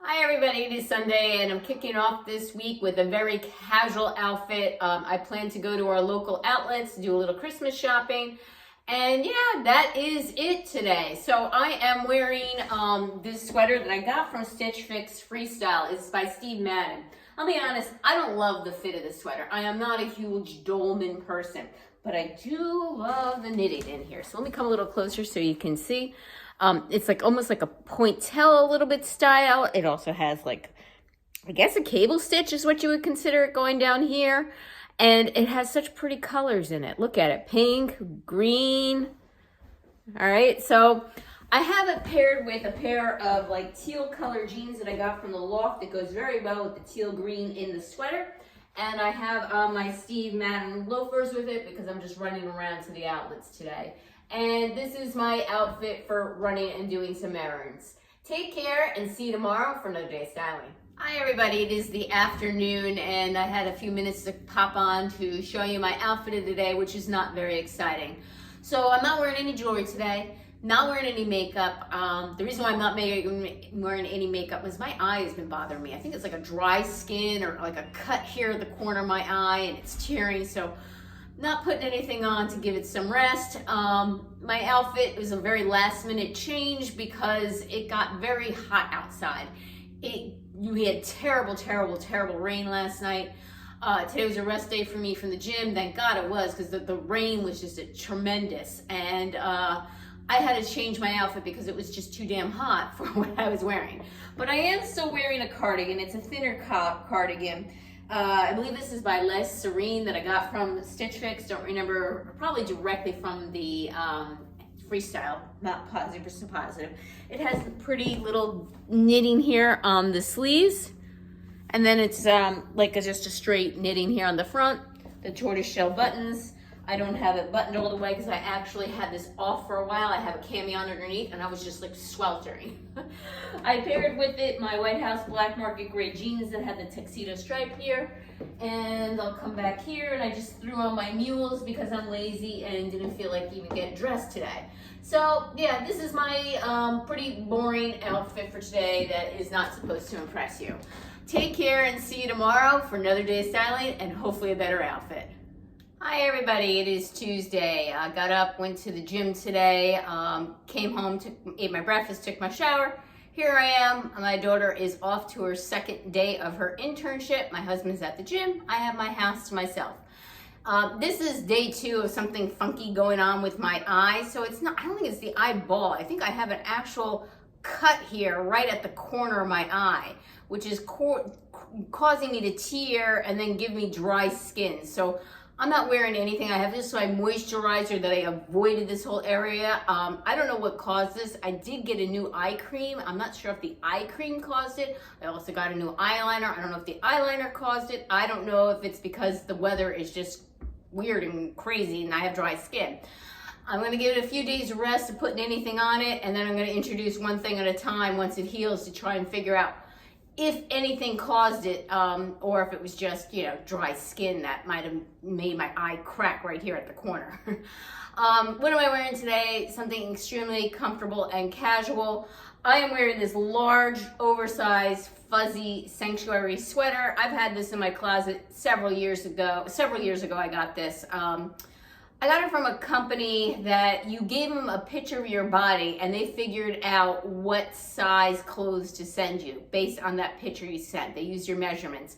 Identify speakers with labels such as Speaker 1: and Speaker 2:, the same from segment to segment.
Speaker 1: Hi everybody, it is Sunday and I'm kicking off this week with a very casual outfit. I plan to go to our local outlets, do a little Christmas shopping, and yeah, that is it today. So I am wearing this sweater that I got from Stitch Fix Freestyle. It's by Steve Madden. I'll be honest, I don't love the fit of the sweater. I am not a huge dolman person, but I do love the knitting in here. So let me come a little closer so you can see. It's like almost like a pointelle a little bit style. It also has like, I guess a cable stitch is what you would consider it going down here. And it has such pretty colors in it. Look at it, pink, green. All right, so I have it paired with a pair of like teal color jeans that I got from the loft that goes very well with the teal green in the sweater. And I have my Steve Madden loafers with it because I'm just running around to the outlets today. And this is my outfit for running and doing some errands. Take care and see you tomorrow for another day of styling. Hi everybody, it is the afternoon and I had a few minutes to pop on to show you my outfit of the day, which is not very exciting. So I'm not wearing any jewelry today, not wearing any makeup. The reason why I'm not wearing any makeup is my eye has been bothering me. I think it's like a dry skin or like a cut here at the corner of my eye and it's tearing, so not putting anything on to give it some rest. My outfit was a very last minute change because it got very hot outside. We had terrible rain last night. Today was a rest day for me from the gym. Thank God it was, because the rain was just tremendous. And I had to change my outfit because it was just too damn hot for what I was wearing. But I am still wearing a cardigan. It's a thinner cardigan. I believe this is by Les Serene that I got from Stitch Fix. Don't remember, probably directly from the Freestyle, not positive. It has pretty little knitting here on the sleeves. And then it's just a straight knitting here on the front. The tortoiseshell buttons. I don't have it buttoned all the way because I actually had this off for a while. I have a cami on underneath and I was just like sweltering. I paired with it my White House Black Market Gray jeans that had the tuxedo stripe here. And I'll come back here and I just threw on my mules because I'm lazy and didn't feel like even getting dressed today. So yeah, this is my pretty boring outfit for today that is not supposed to impress you. Take care and see you tomorrow for another day of styling and hopefully a better outfit. Hi everybody, it is Tuesday. I got up, went to the gym today, came home, ate my breakfast, took my shower. Here I am. My daughter is off to her second day of her internship. My husband's at the gym. I have my house to myself. This is day 2 of something funky going on with my eye. So it's not, I don't think it's the eyeball. I think I have an actual cut here right at the corner of my eye, which is causing me to tear and then give me dry skin. So I'm not wearing anything. I have this my moisturizer that I avoided this whole area. I don't know what caused this. I did get a new eye cream. I'm not sure if the eye cream caused it. I also got a new eyeliner. I don't know if the eyeliner caused it. I don't know if it's because the weather is just weird and crazy and I have dry skin. I'm gonna give it a few days of rest of putting anything on it, and then I'm gonna introduce one thing at a time once it heals to try and figure out if anything caused it, or if it was just, dry skin that might have made my eye crack right here at the corner. What am I wearing today? Something extremely comfortable and casual. I am wearing this large, oversized, fuzzy Sanctuary sweater. I've had this in my closet several years ago I got this. I got it from a company that you gave them a picture of your body and they figured out what size clothes to send you based on that picture you sent. They used your measurements.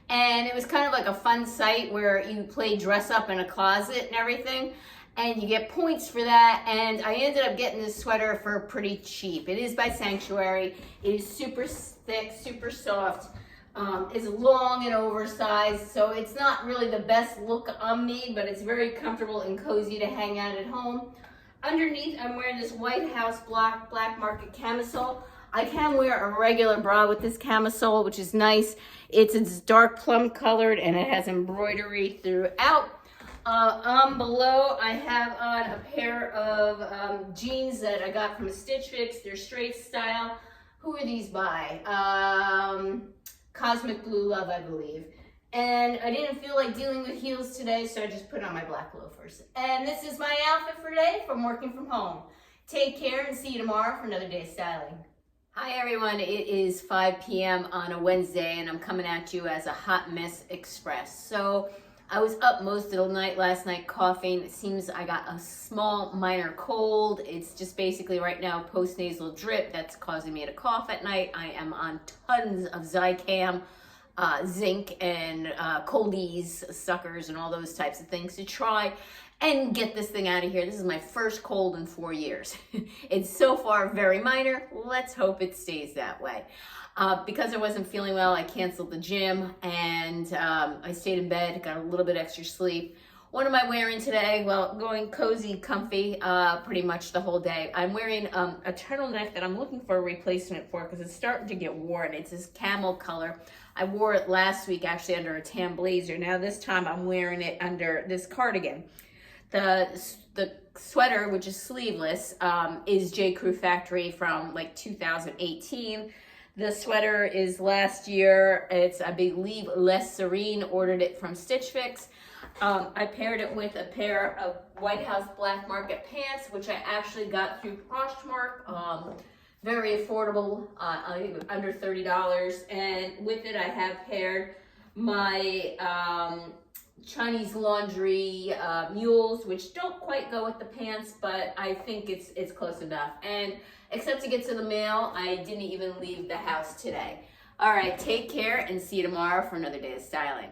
Speaker 1: And it was kind of like a fun site where you play dress up in a closet and everything. And you get points for that. And I ended up getting this sweater for pretty cheap. It is by Sanctuary. It is super thick, super soft. It's long and oversized, so it's not really the best look on me, but it's very comfortable and cozy to hang out at home. Underneath, I'm wearing this White House Black Market camisole. I can wear a regular bra with this camisole, which is nice. It's dark plum colored and it has embroidery throughout. Below, I have on a pair of jeans that I got from Stitch Fix. They're straight style. Who are these by? Cosmic Blue Love, I believe. And I didn't feel like dealing with heels today, so I just put on my black loafers. And this is my outfit for today from working from home. Take care and see you tomorrow for another day of styling. Hi everyone, it is 5 p.m. on a Wednesday and I'm coming at you as a hot mess express. So I was up most of the night last night coughing. It seems I got a small minor cold. It's just basically right now postnasal drip that's causing me to cough at night. I am on tons of Zicam, zinc and coldies, suckers and all those types of things to try and get this thing out of here. This is my first cold in 4 years. It's so far very minor. Let's hope it stays that way. Because I wasn't feeling well, I canceled the gym and I stayed in bed, got a little bit extra sleep. What am I wearing today? Well, going cozy, comfy, pretty much the whole day. I'm wearing a turtleneck that I'm looking for a replacement for because it's starting to get worn. It's this camel color. I wore it last week actually under a tan blazer. Now this time I'm wearing it under this cardigan. The sweater, which is sleeveless, is J. Crew Factory from like 2018. The sweater is last year. It's, I believe, Less Serene, ordered it from Stitch Fix. I paired it with a pair of White House Black Market pants, which I actually got through Poshmark. Very affordable, under $30. And with it, I have paired my Chinese laundry mules, which don't quite go with the pants, but I think it's close enough. And except to get to the mail, I didn't even leave the house today. All right, take care and see you tomorrow for another day of styling.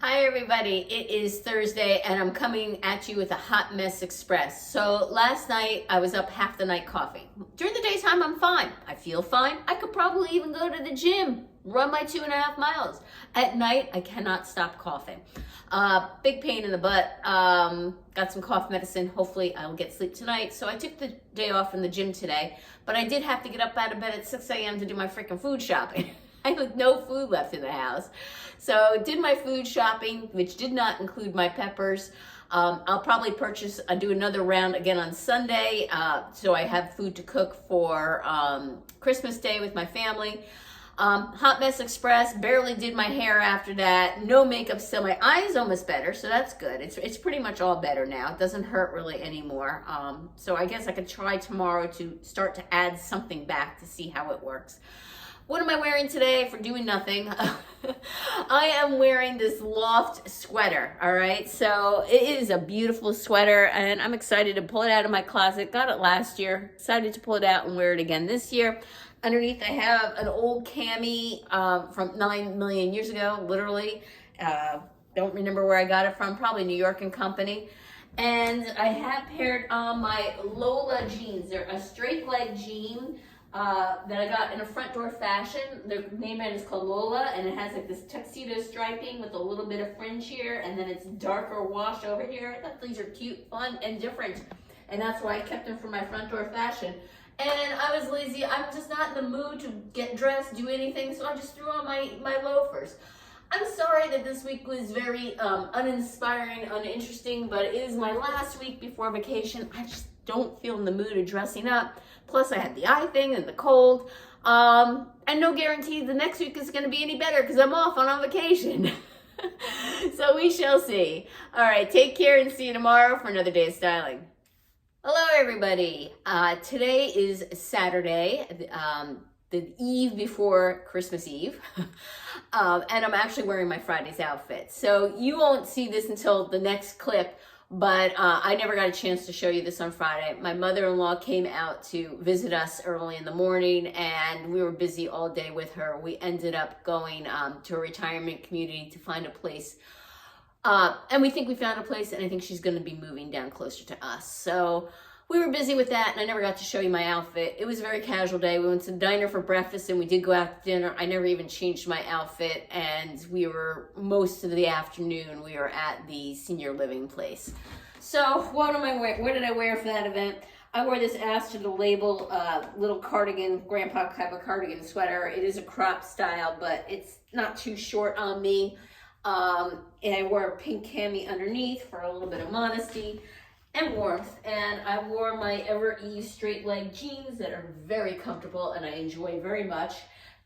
Speaker 1: Hi everybody, it is Thursday and I'm coming at you with a hot mess express. So last night I was up half the night coughing. During the daytime I'm fine. I feel fine. I could probably even go to the gym, run my 2.5 miles. At night I cannot stop coughing. Big pain in the butt. Got some cough medicine. Hopefully I'll get sleep tonight. So I took the day off from the gym today, but I did have to get up out of bed at 6 a.m. to do my freaking food shopping. I had no food left in the house. So did my food shopping, which did not include my peppers. I'll probably do another round again on Sunday. So I have food to cook for Christmas Day with my family. Hot Mess Express, barely did my hair after that. No makeup still. My eye is almost better, so that's good. It's pretty much all better now. It doesn't hurt really anymore. So I guess I could try tomorrow to start to add something back to see how it works. What am I wearing today for doing nothing? I am wearing this Loft sweater, all right? So it is a beautiful sweater, and I'm excited to pull it out of my closet. Got it last year. Excited to pull it out and wear it again this year. Underneath, I have an old cami from 9 million years ago, literally. Don't remember where I got it from, probably New York and Company. And I have paired on my Lola jeans. They're a straight leg jean that I got in a front door fashion. The name brand is called Lola, and it has like this tuxedo striping with a little bit of fringe here, and then it's darker wash over here. I thought these are cute, fun, and different, and that's why I kept them for my front door fashion. And I was lazy. I'm just not in the mood to get dressed, do anything, so I just threw on my loafers. I'm sorry that this week was very uninspiring, uninteresting, but it is my last week before vacation. I just don't feel in the mood of dressing up. Plus, I had the eye thing and the cold. And no guarantee the next week is going to be any better because I'm off on vacation. So we shall see. All right, take care and see you tomorrow for another day of styling. Hello, everybody. Today is Saturday, the eve before Christmas Eve, and I'm actually wearing my Friday's outfit. So you won't see this until the next clip, but I never got a chance to show you this on Friday. My mother-in-law came out to visit us early in the morning, and we were busy all day with her. We ended up going to a retirement community to find a place. And we think we found a place, and I think she's going to be moving down closer to us. So we were busy with that, and I never got to show you my outfit. It was a very casual day. We went to the diner for breakfast, and we did go out to dinner. I never even changed my outfit, and we were, most of the afternoon, we were at the senior living place. So what am I wearing? What did I wear for that event? I wore this Ask to the Label little cardigan, grandpa type of cardigan sweater. It is a crop style, but it's not too short on me. And I wore a pink cami underneath for a little bit of modesty and warmth. And I wore my Ever Ease straight leg jeans that are very comfortable and I enjoy very much.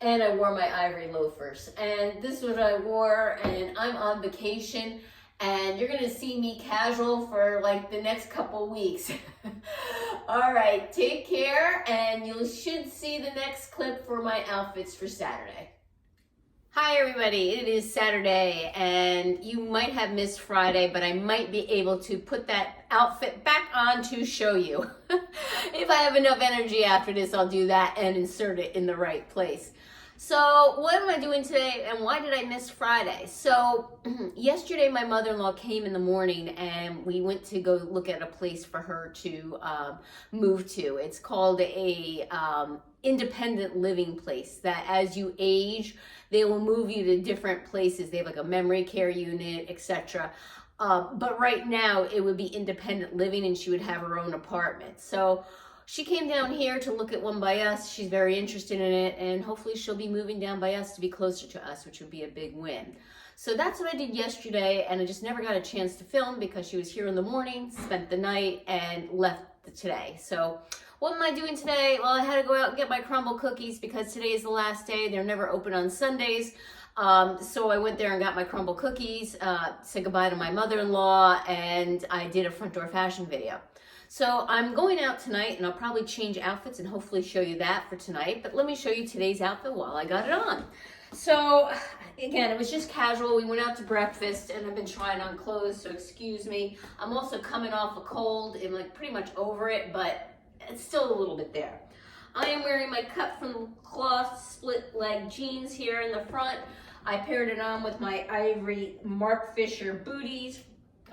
Speaker 1: And I wore my ivory loafers. And this is what I wore, and I'm on vacation. and you're gonna see me casual for like the next couple weeks. All right, take care, and you should see the next clip for my outfits for Saturday. Hi everybody, it is Saturday, and you might have missed Friday, but I might be able to put that outfit back on to show you. If I have enough energy after this, I'll do that and insert it in the right place. So what am I doing today, and why did I miss Friday? So yesterday my mother-in-law came in the morning, and we went to go look at a place for her to move to. It's called a independent living place that as you age, they will move you to different places. They have like a memory care unit, etc. But right now it would be independent living, and she would have her own apartment. So she came down here to look at one by us. She's very interested in it, and hopefully she'll be moving down by us to be closer to us, which would be a big win. So that's what I did yesterday, and I just never got a chance to film because she was here in the morning, spent the night, and left today. So what am I doing today? Well, I had to go out and get my crumble cookies because today is the last day. They're never open on Sundays. So I went there and got my crumble cookies, said goodbye to my mother-in-law, and I did a front door fashion video. So I'm going out tonight, and I'll probably change outfits and hopefully show you that for tonight. But let me show you today's outfit while I got it on. So again, it was just casual. We went out to breakfast, and I've been trying on clothes, so excuse me. I'm also coming off a cold and like pretty much over it, but it's still a little bit there. I am wearing my cut from cloth split leg jeans here in the front. I paired it on with my ivory Mark Fisher booties.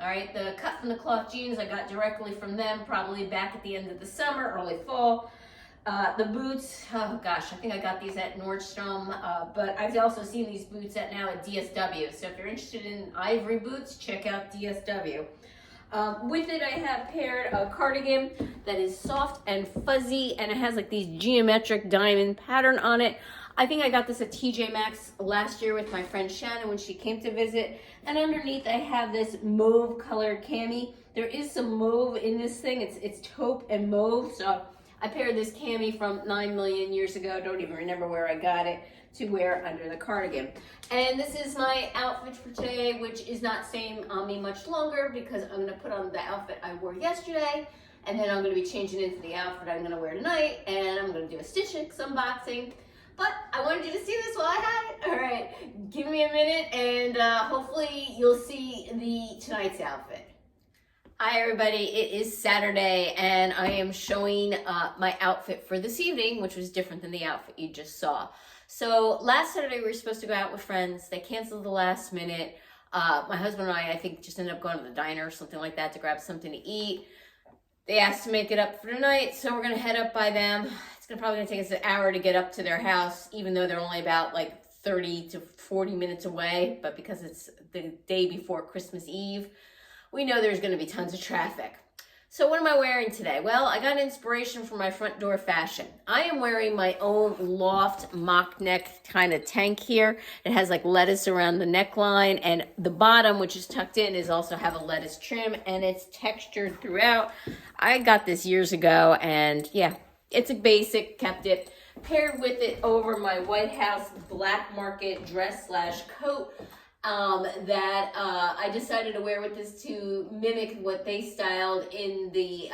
Speaker 1: All right, the cut from the cloth jeans I got directly from them, probably back at the end of the summer, early fall. The boots, oh gosh, I think I got these at Nordstrom, but I've also seen these boots now at DSW. So if you're interested in ivory boots, check out DSW. With it, I have paired a cardigan that is soft and fuzzy, and it has like these geometric diamond pattern on it. I think I got this at TJ Maxx last year with my friend Shannon when she came to visit. And underneath I have this mauve colored cami. There is some mauve in this thing. It's taupe and mauve. So I paired this cami from 9 million years ago. Don't even remember where I got it, to wear under the cardigan. And this is my outfit for today, which is not staying on me much longer because I'm gonna put on the outfit I wore yesterday, and then I'm gonna be changing into the outfit I'm gonna wear tonight, and I'm gonna do a Stitch Fix unboxing. But I wanted you to see this while I had it. All right, give me a minute, and hopefully you'll see tonight's outfit. Hi everybody, it is Saturday, and I am showing my outfit for this evening, which was different than the outfit you just saw. So last Saturday we were supposed to go out with friends. They canceled the last minute. My husband and I think, just ended up going to the diner or something like that to grab something to eat. They asked to make it up for tonight, so we're gonna head up by them. It's probably gonna take us an hour to get up to their house, even though they're only about like 30 to 40 minutes away. But because it's the day before Christmas Eve, we know there's gonna be tons of traffic. So what am I wearing today? Well, I got inspiration from my front door fashion. I am wearing my own loft mock neck kind of tank here. It has like lettuce around the neckline, and the bottom, which is tucked in, is also have a lettuce trim, and it's textured throughout. I got this years ago, and yeah, it's a basic, kept it. Paired with it over my White House black market dress slash coat that I decided to wear with this to mimic what they styled in the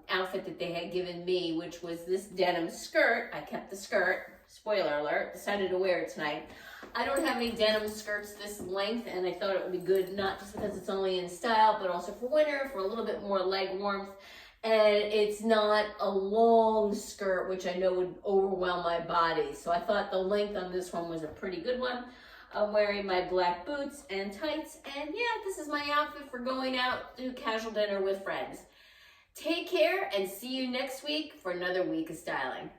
Speaker 1: outfit that they had given me, which was this denim skirt. I kept the skirt, spoiler alert, decided to wear it tonight. I don't have any denim skirts this length, and I thought it would be good, not just because it's only in style, but also for winter, for a little bit more leg warmth. And it's not a long skirt, which I know would overwhelm my body. So I thought the length on this one was a pretty good one. I'm wearing my black boots and tights, and yeah, this is my outfit for going out to casual dinner with friends. Take care, and see you next week for another week of styling.